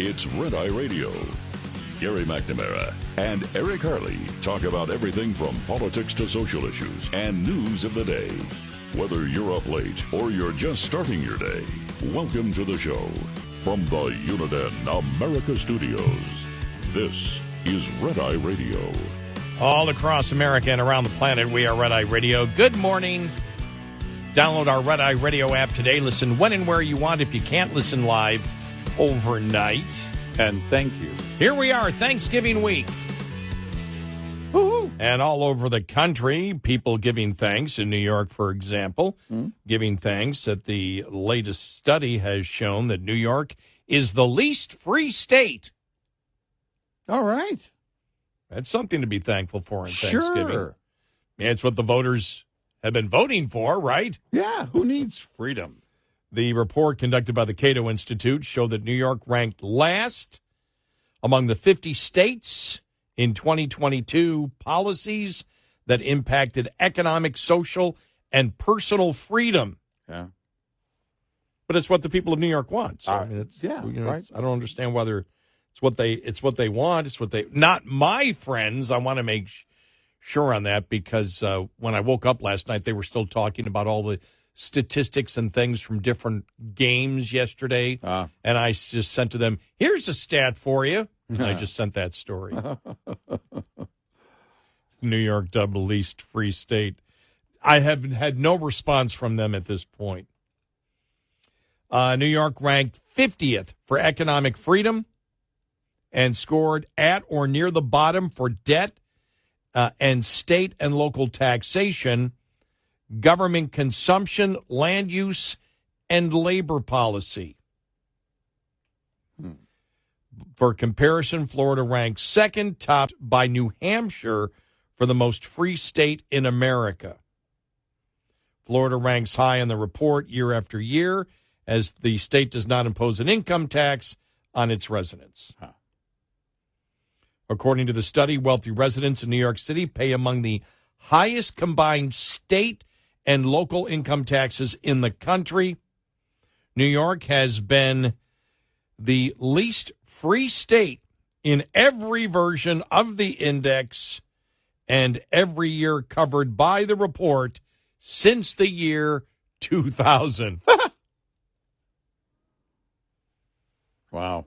It's Red Eye Radio. Gary McNamara and Eric Harley talk about everything from politics to social issues and news of the day. Whether you're up late or you're just starting your day, welcome to the show. From the Uniden America Studios, this is Red Eye Radio. All across America and around the planet, we are Red Eye Radio. Good morning. Download our Red Eye Radio app today. Listen when and where you want if you can't listen live overnight. And thank you. Here we are, Thanksgiving week. Woo-hoo. And all over the country, people giving thanks. In New York, for example, giving thanks that the latest study has shown that New York is the least free state. All right. That's something to be thankful for in Thanksgiving. Sure. Yeah, it's what the voters have been voting for, right? Yeah, who needs freedom? The report conducted by the Cato Institute showed that New York ranked last among the 50 states in 2022 policies that impacted economic, social, and personal freedom. Yeah. But it's what the people of New York want. So, right. I don't understand whether it's what they want. It's what they not my friends. I want to make sure on that because when I woke up last night, they were still talking about all the statistics and things from different games yesterday. And I just sent to them, here's a stat for you. And I just sent that story. New York dubbed least free state. I have had no response from them at this point. New York ranked 50th for economic freedom and scored at or near the bottom for debt and state and local taxation, government consumption, land use, and labor policy. For comparison, Florida ranks second, topped by New Hampshire for the most free state in America. Florida ranks high in the report year after year as the state does not impose an income tax on its residents. According to the study, wealthy residents in New York City pay among the highest combined state and local income taxes in the country. New York has been the least free state in every version of the index and every year covered by the report since the year 2000. Wow.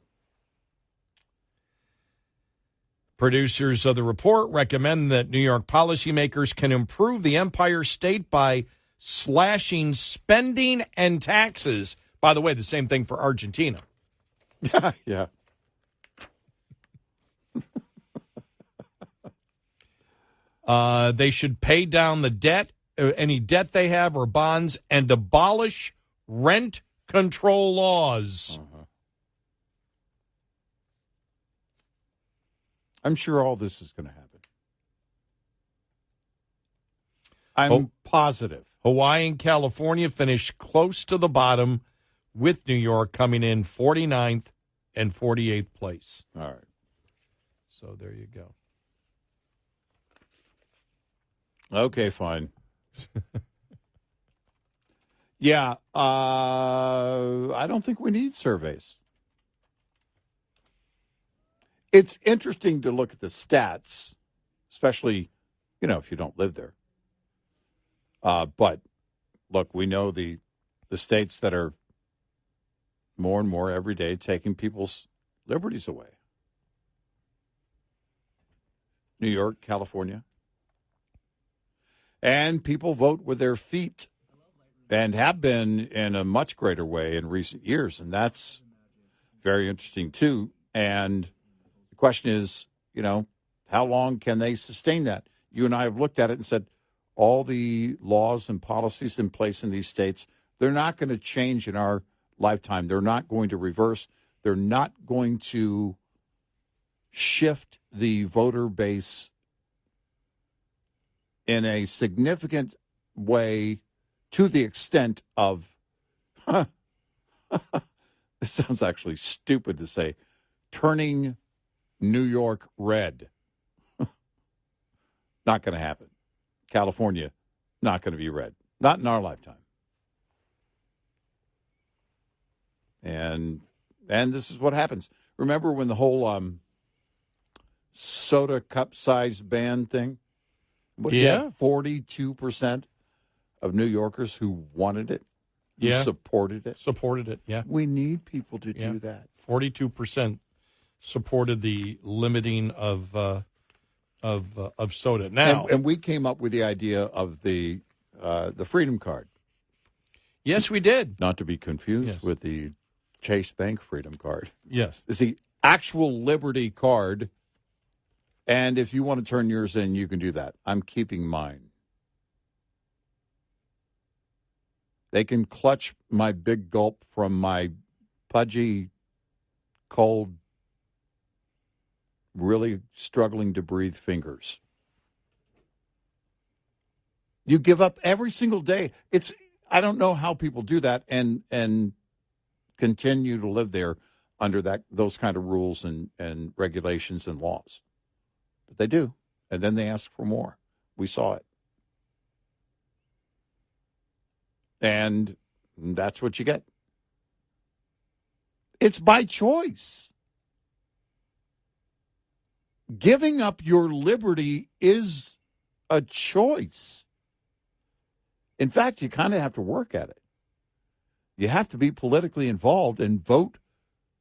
Producers of the report recommend that New York policymakers can improve the Empire State by slashing spending and taxes. By the way, the same thing for Argentina. Yeah. They should pay down the debt, any debt they have or bonds, and abolish rent control laws. I'm sure all this is going to happen. I'm positive. Hawaii and California finished close to the bottom, with New York coming in 49th and 48th place. All right. So there you go. Okay, fine. Yeah, I don't think we need surveys. It's interesting to look at the stats, especially, if you don't live there. But, look, we know the states that are more and more every day taking people's liberties away. New York, California. And people vote with their feet and have been in a much greater way in recent years. And that's very interesting, too. And the question is, how long can they sustain that? You and I have looked at it and said, all the laws and policies in place in these states, they're not going to change in our lifetime. They're not going to reverse. They're not going to shift the voter base in a significant way to the extent of, it sounds actually stupid to say, turning New York red. Not going to happen. California, not going to be red. Not in our lifetime. And this is what happens. Remember when the whole soda cup size ban thing? What, Yeah. 42% of New Yorkers who wanted it, who supported it. Supported it, yeah. We need people to do that. 42% supported the limiting of soda. Now, and we came up with the idea of the Freedom Card. Yes, we did. Not to be confused with the Chase Bank Freedom Card. Yes. It's the actual Liberty card. And if you want to turn yours in, you can do that. I'm keeping mine. They can clutch my big gulp from my pudgy, cold, really struggling to breathe fingers. You give up every single day. I don't know how people do that and continue to live there under those kind of rules and regulations and laws. But they do. And then they ask for more. We saw it. And that's what you get. It's by choice. Giving up your liberty is a choice. In fact, you kind of have to work at it. You have to be politically involved and vote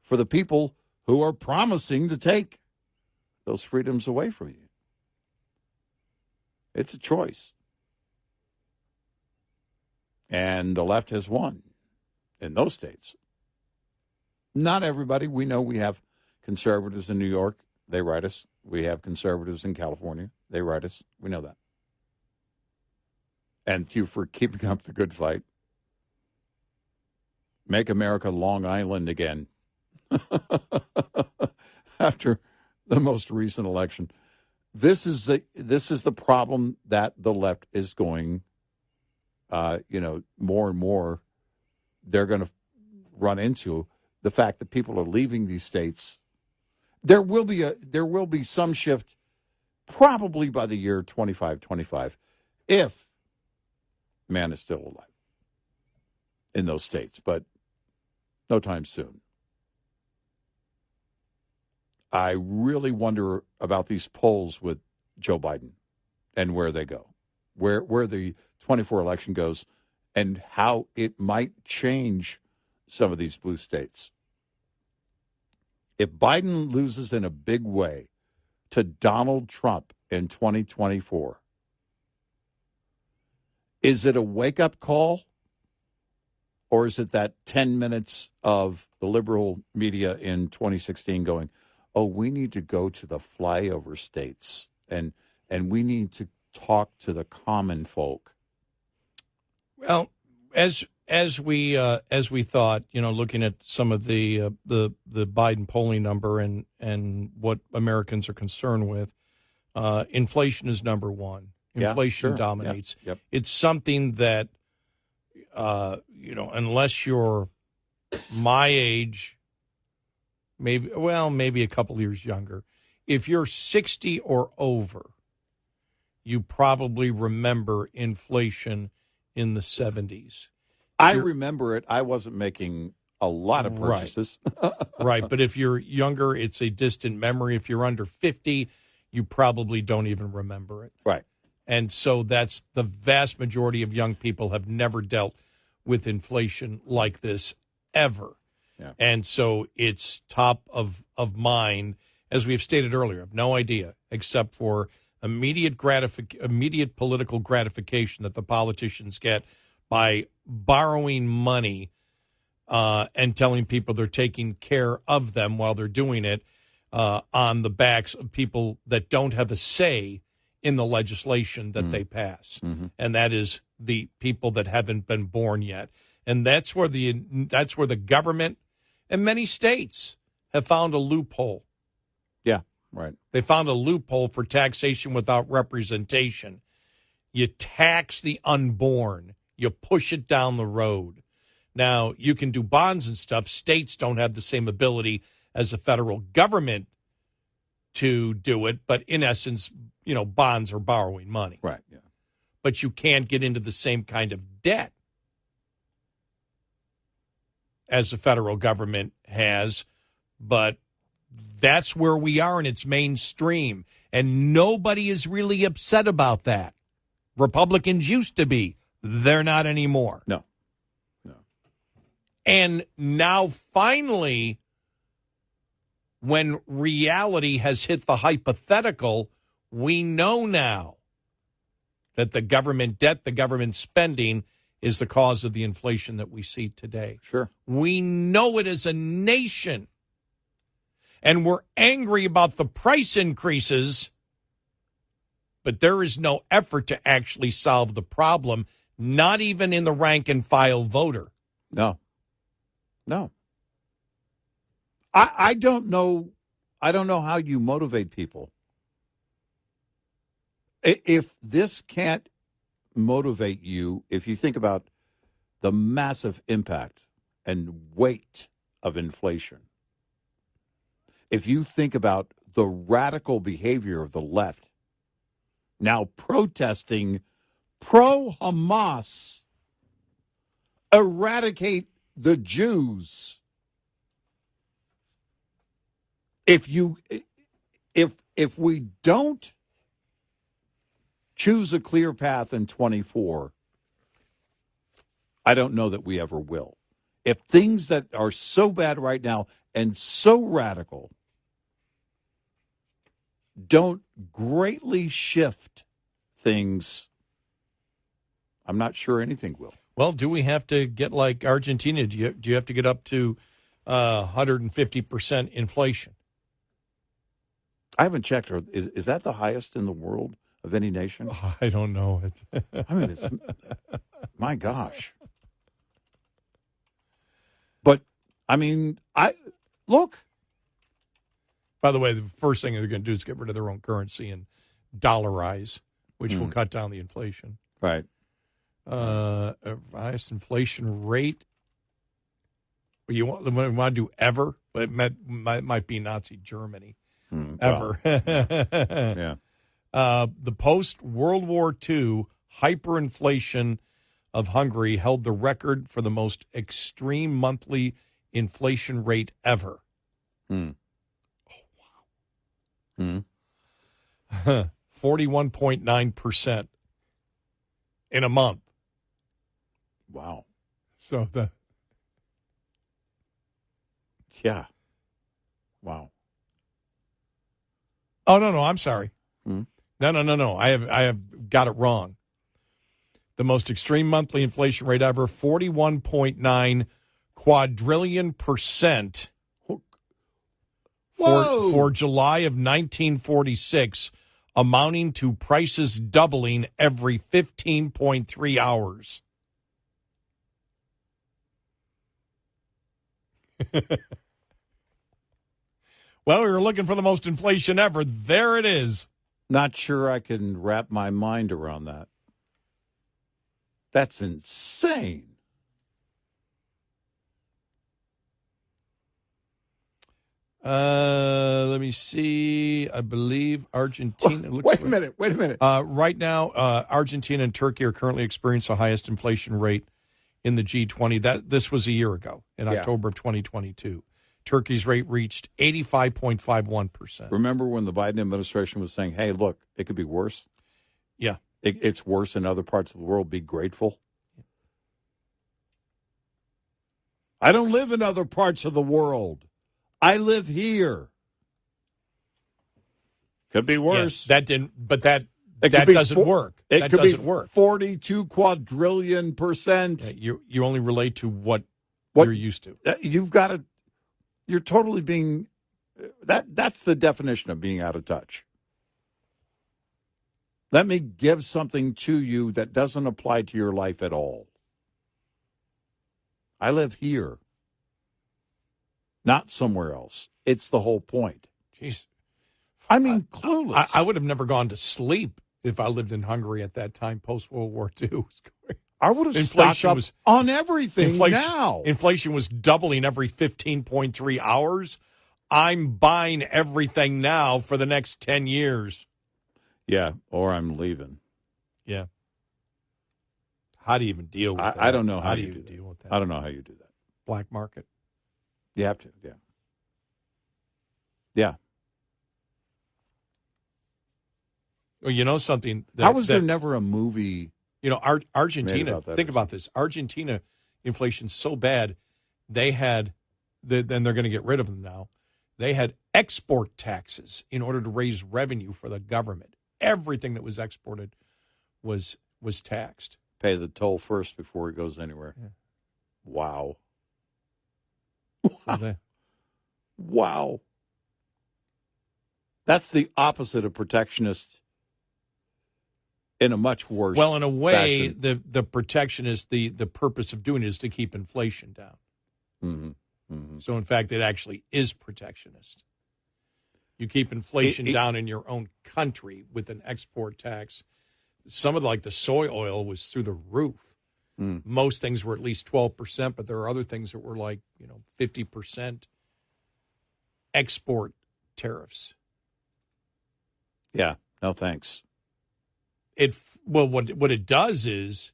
for the people who are promising to take those freedoms away from you. It's a choice. And the left has won in those states. Not everybody. We know we have conservatives in New York. They write us. We have conservatives in California. They write us. We know that. And thank you for keeping up the good fight. Make America Long Island again. After the most recent election. This is the problem that the left is going, more and more, they're going to run into the fact that people are leaving these states. There will be some shift, probably by the year 25, if man is still alive in those states, but no time soon. I really wonder about these polls with Joe Biden and where they go, where the 24 election goes, and how it might change some of these blue states. If Biden loses in a big way to Donald Trump in 2024, is it a wake-up call, or is it that 10 minutes of the liberal media in 2016 going, oh, we need to go to the flyover states and we need to talk to the common folk? Well, as we thought, looking at some of the Biden polling number and what Americans are concerned with, inflation is number one. Inflation dominates. Yeah. Yep. It's something that, unless you're my age, maybe a couple years younger, if you're 60 or over, you probably remember inflation in the 70s. I remember it. I wasn't making a lot of purchases. Right. But if you're younger, it's a distant memory. If you're under 50, you probably don't even remember it. Right. And so that's the vast majority of young people have never dealt with inflation like this ever. Yeah. And so it's top of mind, as we've stated earlier. I have no idea, except for immediate political gratification that the politicians get by borrowing money and telling people they're taking care of them while they're doing it on the backs of people that don't have a say in the legislation that they pass. Mm-hmm. And that is the people that haven't been born yet. And that's where the government and many states have found a loophole. Yeah, right. They found a loophole for taxation without representation. You tax the unborn. You push it down the road. Now, you can do bonds and stuff. States don't have the same ability as the federal government to do it. But in essence, bonds are borrowing money. Right, yeah. But you can't get into the same kind of debt as the federal government has. But That's where we are, and it's mainstream. And nobody is really upset about that. Republicans used to be. They're not anymore. No. And now, finally, when reality has hit the hypothetical, we know now that the government debt, the government spending is the cause of the inflation that we see today. Sure. We know it as a nation. And we're angry about the price increases, but there is no effort to actually solve the problem, not even in the rank and file voter. No. I don't know. I don't know how you motivate people. If this can't motivate you, if you think about the massive impact and weight of inflation, if you think about the radical behavior of the left now protesting pro-Hamas, eradicate the Jews. If we don't choose a clear path in 24, I don't know that we ever will. If things that are so bad right now and so radical don't greatly shift things, I'm not sure anything will. Well, do we have to get like Argentina? Do you have to get up to 150% inflation? I haven't checked. Is that the highest in the world of any nation? I don't know. I mean, it's my gosh. But I mean, look. By the way, the first thing they're going to do is get rid of their own currency and dollarize, which will cut down the inflation. Right. Highest inflation rate. Well, you want to do ever, but it might be Nazi Germany. Ever. Yeah. The post-World War II hyperinflation of Hungary held the record for the most extreme monthly inflation rate ever. Oh, wow. 41.9% in a month. Wow. So Yeah. Wow. Oh, no, I'm sorry. No. I have got it wrong. The most extreme monthly inflation rate ever, 41.9 quadrillion percent for July of 1946, amounting to prices doubling every 15.3 hours. Well, we were looking for the most inflation ever. There it is. Not sure I can wrap my mind around that. That's insane. Let me see. I believe Argentina. Wait a minute. Right now, Argentina and Turkey are currently experiencing the highest inflation rate in the G20. This was a year ago, in October of 2022. Turkey's rate reached 85.51%. Remember when the Biden administration was saying, hey, look, it could be worse? Yeah. It's worse in other parts of the world. Be grateful. I don't live in other parts of the world. I live here. Could be worse. Yeah, that doesn't work. That doesn't work. 42 quadrillion percent. Yeah, you only relate to what you're used to. You're totally being, that's the definition of being out of touch. Let me give something to you that doesn't apply to your life at all. I live here, not somewhere else. It's the whole point. Jeez. I mean, clueless. I would have never gone to sleep if I lived in Hungary at that time, post-World War II. I would have stocked up on everything now. Inflation was doubling every 15.3 hours. I'm buying everything now for the next 10 years. Yeah, or I'm leaving. Yeah. How do you even deal with that? I don't know how do you deal with that. I don't know how you do that. Black market. You have to, yeah. Yeah. Well, you know something? How was there never a movie? Argentina, about that think about this. Argentina inflation's so bad, they had, then they're going to get rid of them now. They had export taxes in order to raise revenue for the government. Everything that was exported was taxed. Pay the toll first before it goes anywhere. Yeah. Wow. So Wow. That's the opposite of protectionist in a much worse well, in a way, fashion. the protectionist, the purpose of doing it is to keep inflation down. Mm-hmm. Mm-hmm. So, in fact, it actually is protectionist. You keep inflation down in your own country with an export tax. Some of the soy oil was through the roof. Mm. Most things were at least 12%, but there are other things that were 50% export tariffs. Yeah, no thanks. What it does is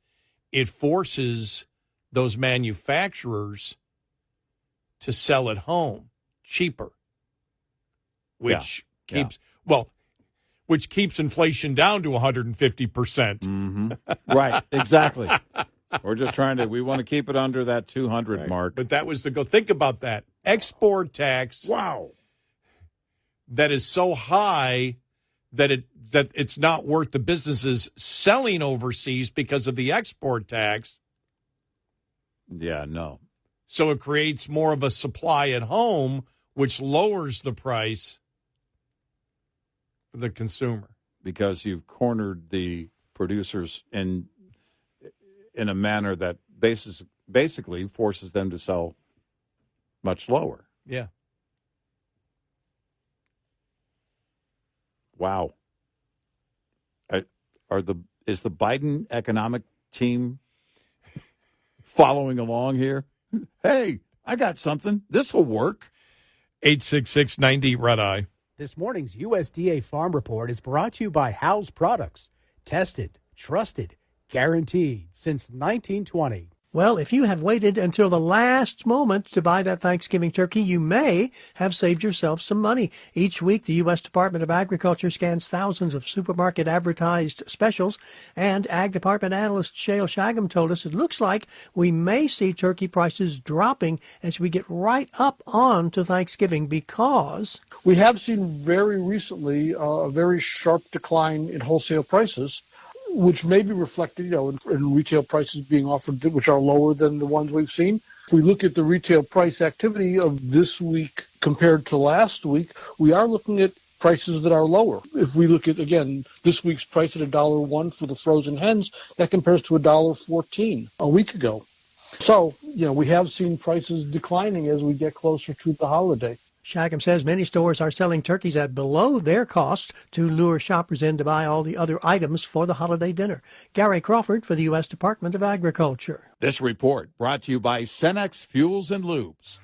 it forces those manufacturers to sell at home cheaper, which keeps inflation down to 150%. Mm-hmm. Right, exactly. We're just we want to keep it under that 200 mark. But that was the go. Think about that. Export tax. Wow. That is so high that it's not worth the businesses selling overseas because of the export tax. Yeah, no. So it creates more of a supply at home, which lowers the price for the consumer. Because you've cornered the producers in a manner that basically forces them to sell much lower. Yeah. Wow. Is the Biden economic team following along here? Hey, I got something. This will work. 866-90 Red Eye. This morning's USDA Farm Report is brought to you by House Products. Tested, trusted, guaranteed since 1920. Well, if you have waited until the last moment to buy that Thanksgiving turkey, you may have saved yourself some money. Each week, the U.S. Department of Agriculture scans thousands of supermarket advertised specials, and Ag Department analyst Shale Shagam told us it looks like we may see turkey prices dropping as we get right up on to Thanksgiving because we have seen very recently a very sharp decline in wholesale prices, which may be reflected, in retail prices being offered, which are lower than the ones we've seen. If we look at the retail price activity of this week compared to last week, we are looking at prices that are lower. If we look at, again, this week's price at $1.01 for the frozen hens, that compares to $1.14 a week ago. So, we have seen prices declining as we get closer to the holiday. Shagam says many stores are selling turkeys at below their cost to lure shoppers in to buy all the other items for the holiday dinner. Gary Crawford for the U.S. Department of Agriculture. This report brought to you by Cenex Fuels and Lubes.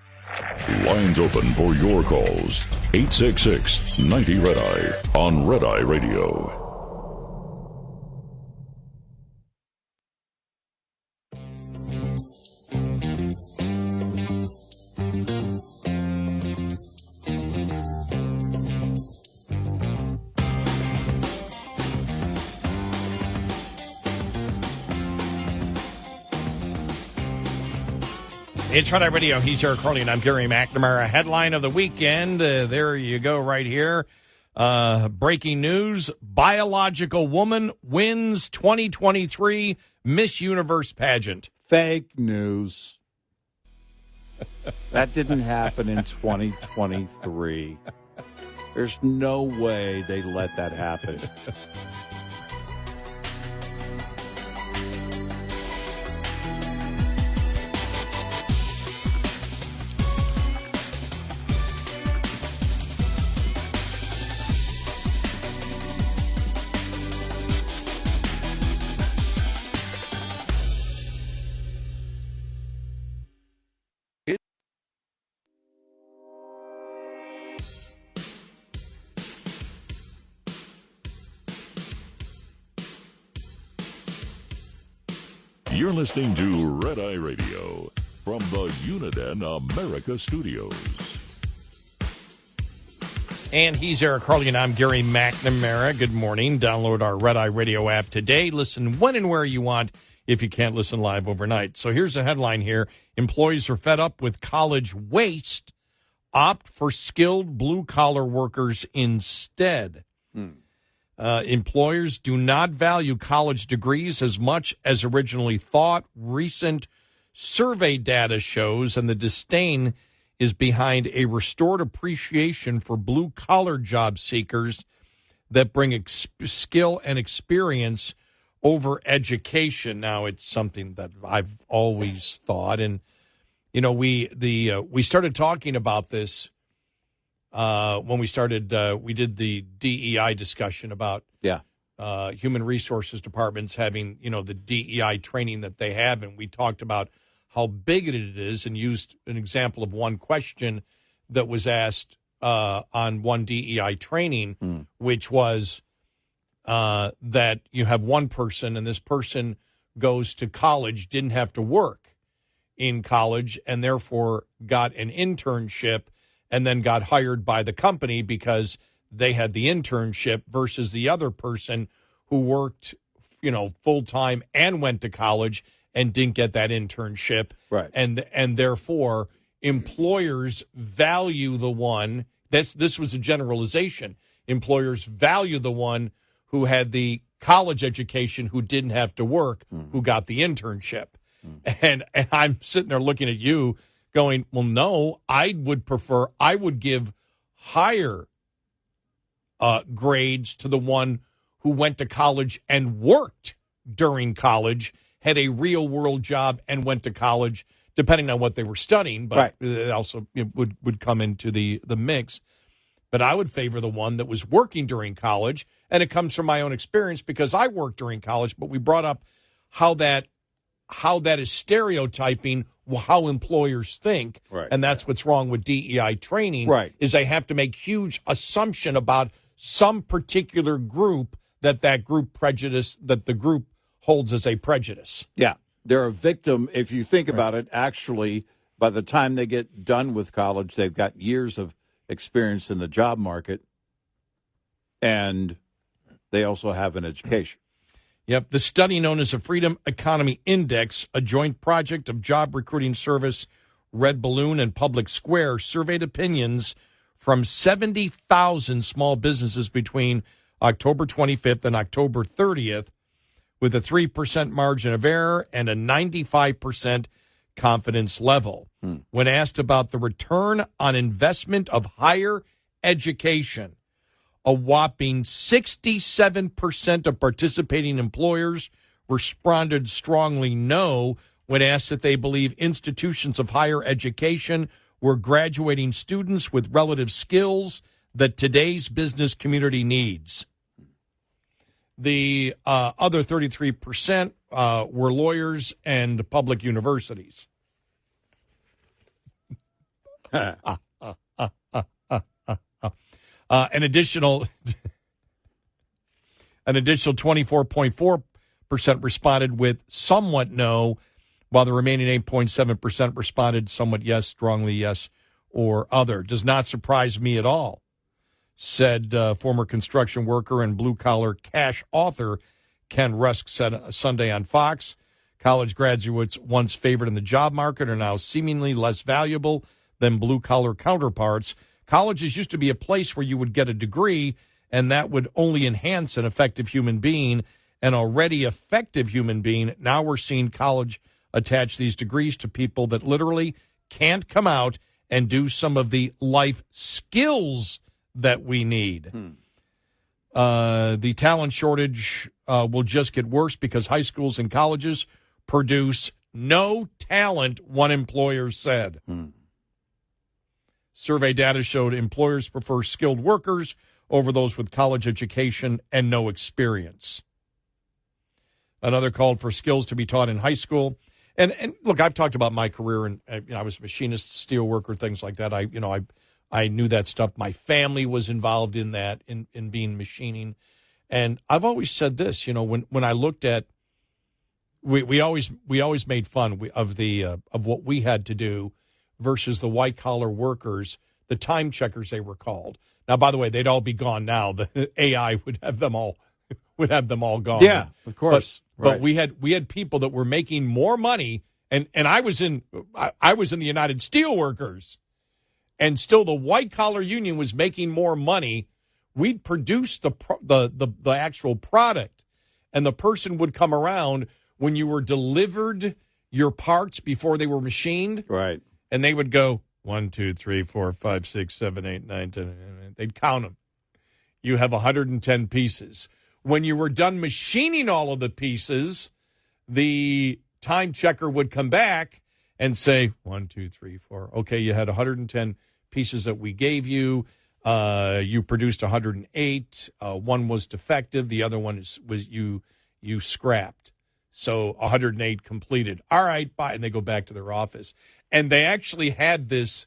Lines open for your calls. 866-90 Red Eye on Red Eye Radio. It's Red Eye Radio. He's Eric Carly, and I'm Gary McNamara. Headline of the weekend. There you go right here. Breaking news. Biological woman wins 2023 Miss Universe pageant. Fake news. That didn't happen in 2023. There's no way they let that happen. You're listening to Red Eye Radio from the Uniden America Studios. And he's Eric Harley, and I'm Gary McNamara. Good morning. Download our Red Eye Radio app today. Listen when and where you want if you can't listen live overnight. So here's a headline here. Employees are fed up with college waste. Opt for skilled blue-collar workers instead. Employers do not value college degrees as much as originally thought. Recent survey data shows, and the disdain is behind a restored appreciation for blue-collar job seekers that bring skill and experience over education. Now, it's something that I've always thought, and we started talking about this when we did the DEI discussion about human resources departments having the DEI training that they have, and we talked about how big it is and used an example of one question that was asked on one DEI training, which was that you have one person, and this person goes to college, didn't have to work in college, and therefore got an internship and then got hired by the company because they had the internship, versus the other person who worked, full-time and went to college and didn't get that internship. Right. And therefore, employers value the one, this was a generalization, employers value the one who had the college education, who didn't have to work, who got the internship. And I'm sitting there looking at you going, well, no, I would give higher grades to the one who went to college and worked during college, had a real-world job and went to college, depending on what they were studying, but it also would come into the mix. But I would favor the one that was working during college, and it comes from my own experience because I worked during college, but we brought up how that is stereotyping how employers think, and that's what's wrong with DEI training, is they have to make huge assumption about some particular group that the group holds as a prejudice. Yeah, they're a victim. If you think about it, actually, by the time they get done with college, they've got years of experience in the job market, and they also have an education. Yep, the study known as the Freedom Economy Index, a joint project of job recruiting service Red Balloon and Public Square, surveyed opinions from 70,000 small businesses between October 25th and October 30th, with a 3% margin of error and a 95% confidence level. When asked about the return on investment of higher education, a whopping 67% of participating employers responded strongly no when asked if they believe institutions of higher education were graduating students with relative skills that today's business community needs. The other 33% were lawyers and public universities. An additional 24.4% responded with somewhat no, while the remaining 8.7% responded somewhat yes, strongly yes, or other. Does not surprise me at all, said former construction worker and blue-collar cash author Ken Rusk said Sunday on Fox. College graduates once favored in the job market are now seemingly less valuable than blue-collar counterparts. Colleges used to be a place where you would get a degree, and that would only enhance an effective human being, an already effective human being. Now we're seeing college attach these degrees to people that literally can't come out and do some of the life skills that we need. The talent shortage will just get worse because high schools and colleges produce no talent, one employer said. Survey data showed employers prefer skilled workers over those with college education and no experience. Another called for skills to be taught in high school. And look, I've talked about my career, and I was a machinist, steel worker, things like that. I knew that stuff. My family was involved in that, in being machining. And I've always said this, when I looked at, we always made fun of what we had to do versus the white collar workers, the time checkers they were called, Now, by the way, they'd all be gone now. The AI would have them all gone. Yeah, of course. But we had people that were making more money, and I was in the United Steelworkers, and still the white collar union was making more money. We'd produce the actual product, and the person would come around when you were delivered your parts before they were machined, Right. and they would go 1, 2, 3, 4, 5, 6, 7, 8, 9, 10. They'd count them. You have 110 pieces. When you were done machining all of the pieces, the time checker would come back and say 1, 2, 3, 4. Okay, you had 110 pieces that we gave you. You produced 108. One was defective. The other one was you scrapped. So 108 completed. All right, bye. And they go back to their office. And they actually had this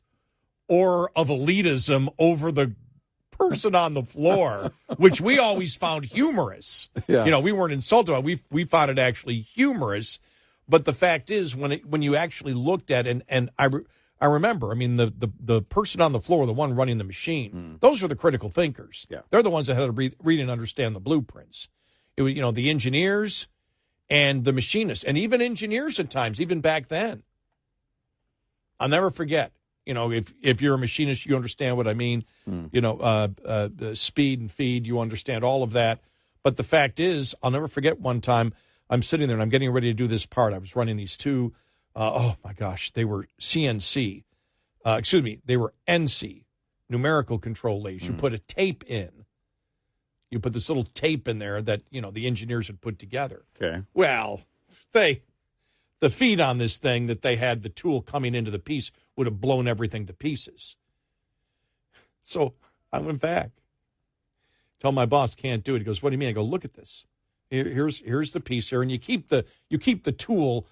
aura of elitism over the person on the floor, which we always found humorous. Yeah. You know, we weren't insulted by it. We found it actually humorous. But the fact is, when you actually looked at it, and I remember, I mean, the person on the floor, the one running the machine, those are the critical thinkers. Yeah. They're the ones that had to read and understand the blueprints. It was, the engineers and the machinists, and even engineers at times, even back then. I'll never forget. If you're a machinist, you understand what I mean. Speed and feed, you understand all of that. But the fact is, I'll never forget one time I'm sitting there and I'm getting ready to do this part. I was running these two. Oh my gosh, they were CNC. They were NC, numerical control lathes. You put a tape in. You put this little tape in there that, the engineers had put together. Okay. Well, the feed on this thing that they had, the tool coming into the piece, would have blown everything to pieces. So I went back. Told my boss, can't do it. He goes, what do you mean? I go, look at this. Here's the piece here, and you keep the tool,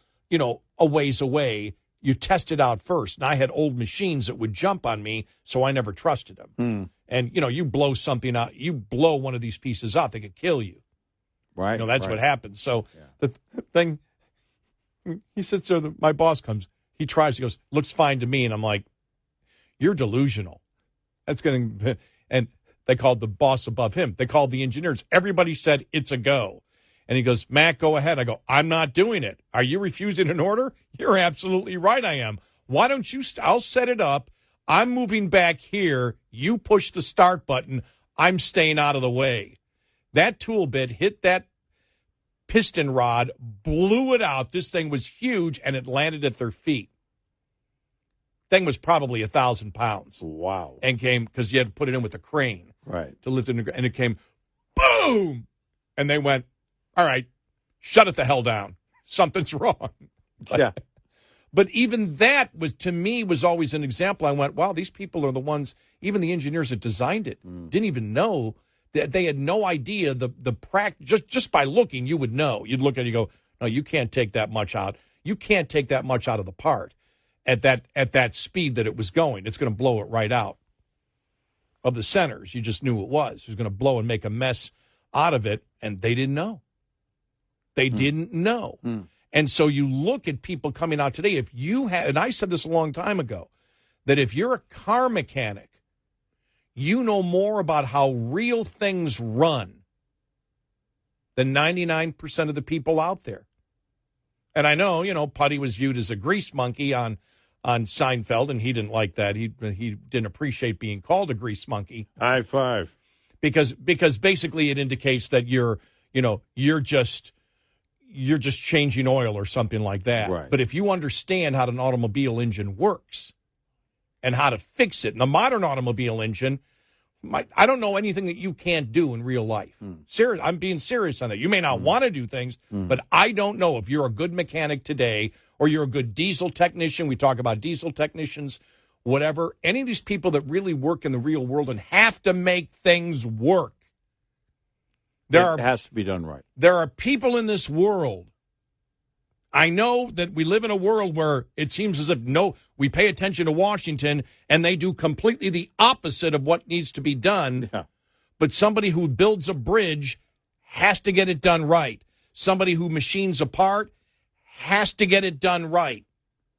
a ways away. You test it out first. And I had old machines that would jump on me, so I never trusted them. And, you blow something out, you blow one of these pieces out, they could kill you. Right. That's what happens. So the thing, he sits there, my boss comes, he tries, he goes, looks fine to me. And I'm like, you're delusional. And they called the boss above him. They called the engineers. Everybody said it's a go. And he goes, Matt, go ahead. I go, I'm not doing it. Are you refusing an order? You're absolutely right, I am. Why don't you, I'll set it up. I'm moving back here. You push the start button. I'm staying out of the way. That tool bit hit that piston rod, blew it out. This thing was huge, and it landed at their feet. Thing was probably 1,000 pounds. Wow. And came, because you had to put it in with a crane. Right. To lift it, and it came, boom! And they went, all right, shut it the hell down. Something's wrong. But even that to me was always an example. I went, wow, these people are the ones, even the engineers that designed it, didn't even know. They had no idea the practice. Just by looking, you would know. You'd look at it, you go, no, you can't take that much out. You can't take that much out of the part at that speed that it was going. It's going to blow it right out of the centers. You just knew it was. It was going to blow and make a mess out of it, and they didn't know. They didn't know. And so you look at people coming out today, if you had, and I said this a long time ago, that if you're a car mechanic, you know more about how real things run than 99% of the people out there. And I know, Putty was viewed as a grease monkey on Seinfeld, and he didn't like that. He didn't appreciate being called a grease monkey. High five. Because basically it indicates that you're just changing oil or something like that. Right. But if you understand how an automobile engine works and how to fix it, and the modern automobile engine, I don't know anything that you can't do in real life. Serious, I'm being serious on that. You may not want to do things, but I don't know if you're a good mechanic today or you're a good diesel technician. We talk about diesel technicians, whatever. Any of these people that really work in the real world and have to make things work. It has to be done right. There are people in this world. I know that we live in a world where it seems as if we pay attention to Washington and they do completely the opposite of what needs to be done. Yeah. But somebody who builds a bridge has to get it done right. Somebody who machines a part has to get it done right.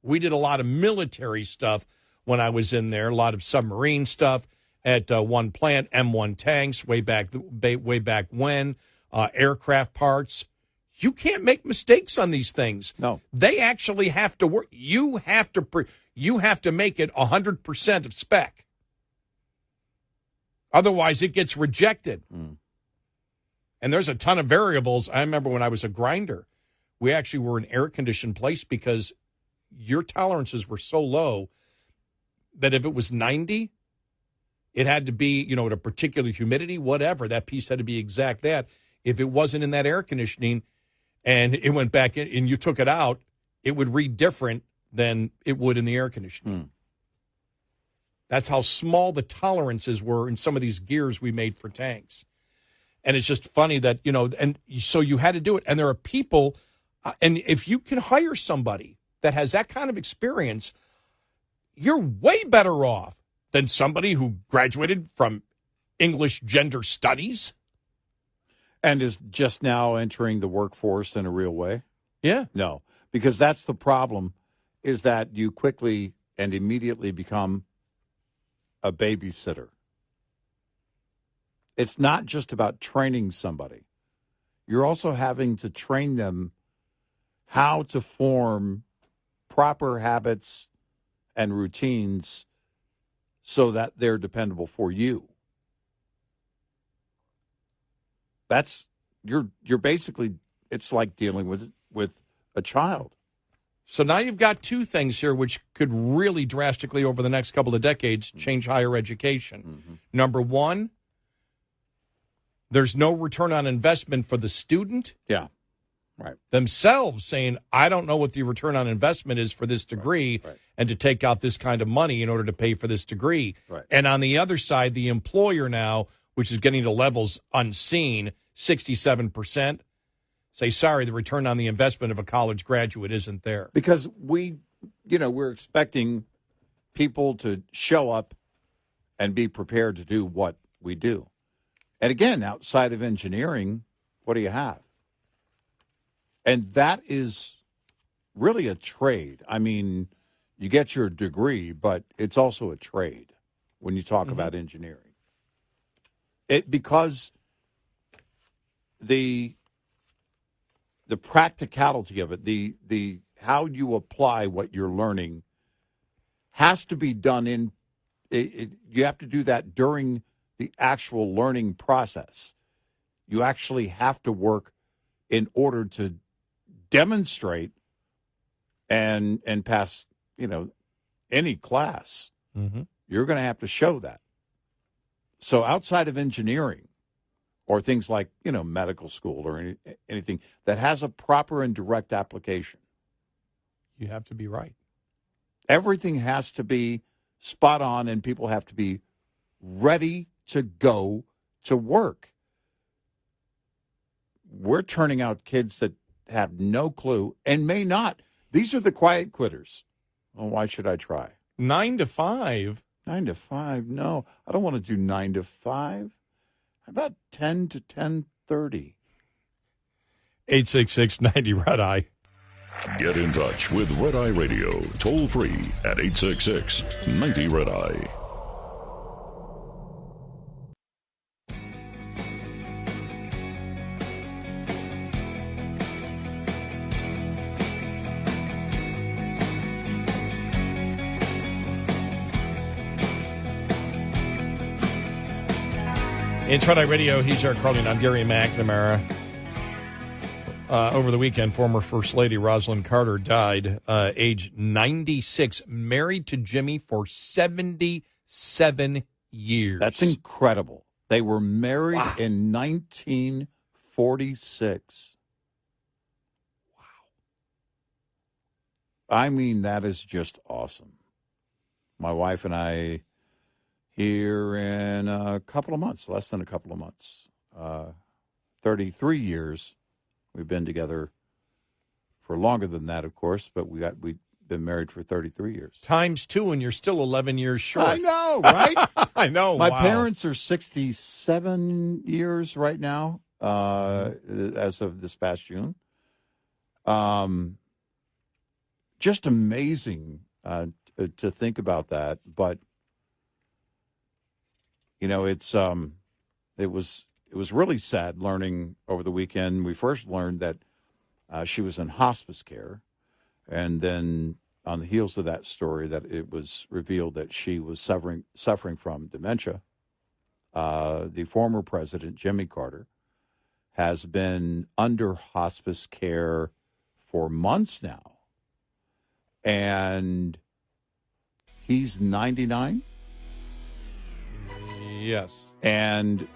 We did a lot of military stuff when I was in there, a lot of submarine stuff. at one plant, M1 tanks, way back when, aircraft parts. You can't make mistakes on these things. No. They actually have to work. You have to make it 100% of spec. Otherwise, it gets rejected. And there's a ton of variables. I remember when I was a grinder, we actually were in air-conditioned place because your tolerances were so low that if it was 90, it had to be, at a particular humidity, whatever. That piece had to be exact that. If it wasn't in that air conditioning and it went back in and you took it out, it would read different than it would in the air conditioning. That's how small the tolerances were in some of these gears we made for tanks. And it's just funny that, and so you had to do it. And there are people, and if you can hire somebody that has that kind of experience, you're way better off than somebody who graduated from English gender studies. And is just now entering the workforce in a real way? Yeah. No, because that's the problem, is that you quickly and immediately become a babysitter. It's not just about training somebody. You're also having to train them how to form proper habits and routines so that they're dependable for you. That's you're basically, it's like dealing with a child. So now you've got two things here which could really drastically over the next couple of decades change higher education. Number one, there's no return on investment for the student. Yeah. Right. Themselves saying, I don't know what the return on investment is for this degree and to take out this kind of money in order to pay for this degree. Right. And on the other side, the employer now, which is getting to levels unseen, 67%, say, sorry, the return on the investment of a college graduate isn't there. Because we're expecting people to show up and be prepared to do what we do. And again, outside of engineering, what do you have? And that is really a trade. I mean, you get your degree, but it's also a trade when you talk about engineering. Because the practicality of it, the how you apply what you're learning has to be done you have to do that during the actual learning process. You actually have to work in order to demonstrate and pass, any class. You're going to have to show that. So outside of engineering or things like, medical school or anything that has a proper and direct application, You have to be right. Everything has to be spot on and people have to be ready to go to work. We're turning out kids that have no clue and may not. These are the quiet quitters. Well, why should I try? 9 to 5. 9 to 5? No, I don't want to do 9 to 5. How about 10 to 10:30? 866-90 Red Eye. Get in touch with Red Eye Radio, toll free at 866-90 Red Eye. It's Red Eye Radio. He's Eric Carlin. I'm Gary McNamara. Over the weekend, former First Lady Rosalynn Carter died, age 96, married to Jimmy for 77 years. That's incredible. They were married in 1946. Wow. I mean, that is just awesome. My wife and I, here in a couple of months, less than a couple of months, 33 years. We've been together for longer than that, of course, but we've been married for 33 years. Times 2, and you're still 11 years short. I know, right? I know. My parents are 67 years right now, as of this past June. Just amazing to think about that, but You know, it was really sad learning over the weekend. We first learned that she was in hospice care, and then on the heels of that story, that it was revealed that she was suffering from dementia. The former president, Jimmy Carter, has been under hospice care for months now, and he's 99. Yes. And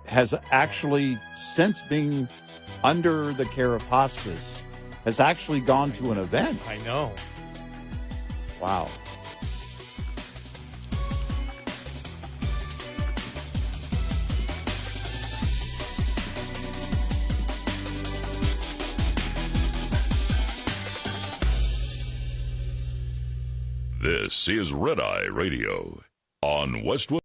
has actually, since being under the care of hospice, has actually gone to an event. I know. Wow. This is Red Eye Radio on Westwood.